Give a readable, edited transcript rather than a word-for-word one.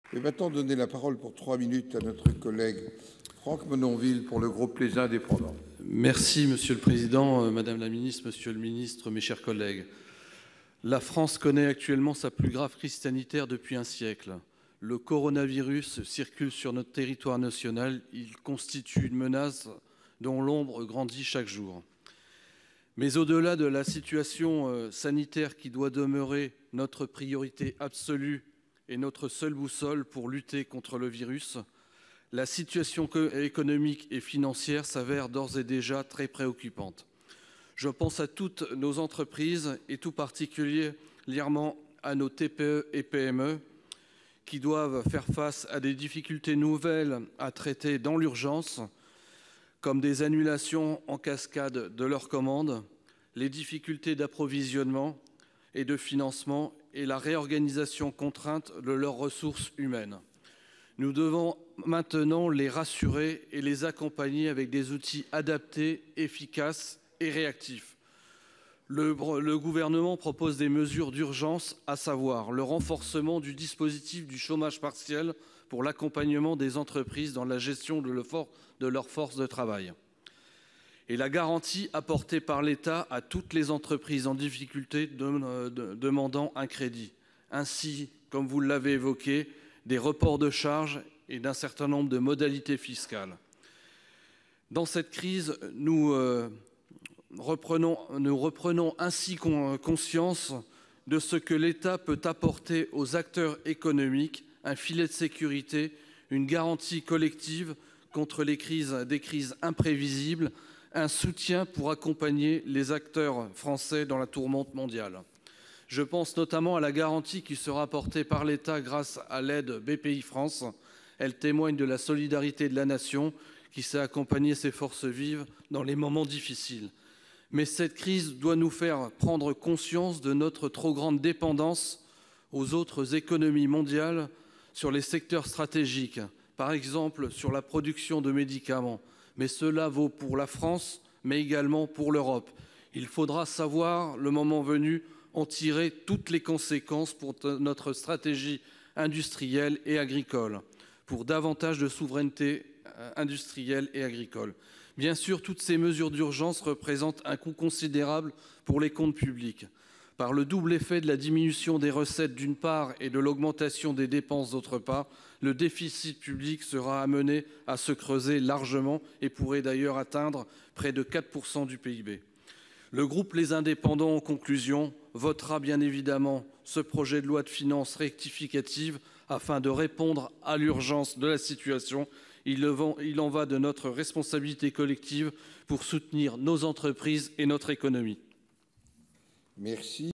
Je vais maintenant donner la parole pour 3 minutes à notre collègue Franck Menonville pour le groupe Les Indépendants. Merci, Monsieur le Président, Madame la Ministre, Monsieur le Ministre, mes chers collègues. La France connaît actuellement sa plus grave crise sanitaire depuis un siècle. Le coronavirus circule sur notre territoire national. Il constitue une menace dont l'ombre grandit chaque jour. Mais au-delà de la situation sanitaire qui doit demeurer notre priorité absolue et notre seule boussole pour lutter contre le virus, la situation économique et financière s'avère d'ores et déjà très préoccupante. Je pense à toutes nos entreprises et tout particulièrement à nos TPE et PME qui doivent faire face à des difficultés nouvelles à traiter dans l'urgence, comme des annulations en cascade de leurs commandes, les difficultés d'approvisionnement et de financement et la réorganisation contrainte de leurs ressources humaines. Nous devons maintenant les rassurer et les accompagner avec des outils adaptés, efficaces et réactifs. Le gouvernement propose des mesures d'urgence, à savoir le renforcement du dispositif du chômage partiel pour l'accompagnement des entreprises dans la gestion de leur force de travail. Et la garantie apportée par l'État à toutes les entreprises en difficulté demandant un crédit. Ainsi, comme vous l'avez évoqué, des reports de charges et d'un certain nombre de modalités fiscales. Dans cette crise, nous reprenons ainsi conscience de ce que l'État peut apporter aux acteurs économiques, un filet de sécurité, une garantie collective contre des crises imprévisibles, un soutien pour accompagner les acteurs français dans la tourmente mondiale. Je pense notamment à la garantie qui sera apportée par l'État grâce à l'aide BPI-France. Elle témoigne de la solidarité de la nation qui sait accompagner ses forces vives dans les moments difficiles. Mais cette crise doit nous faire prendre conscience de notre trop grande dépendance aux autres économies mondiales sur les secteurs stratégiques, par exemple sur la production de médicaments. Mais cela vaut pour la France, mais également pour l'Europe. Il faudra savoir, le moment venu, en tirer toutes les conséquences pour notre stratégie industrielle et agricole, pour davantage de souveraineté industrielle et agricole. Bien sûr, toutes ces mesures d'urgence représentent un coût considérable pour les comptes publics. Par le double effet de la diminution des recettes d'une part et de l'augmentation des dépenses d'autre part, le déficit public sera amené à se creuser largement et pourrait d'ailleurs atteindre près de 4% du PIB. Le groupe Les Indépendants, en conclusion, votera bien évidemment ce projet de loi de finances rectificative afin de répondre à l'urgence de la situation. Il en va de notre responsabilité collective pour soutenir nos entreprises et notre économie. Merci.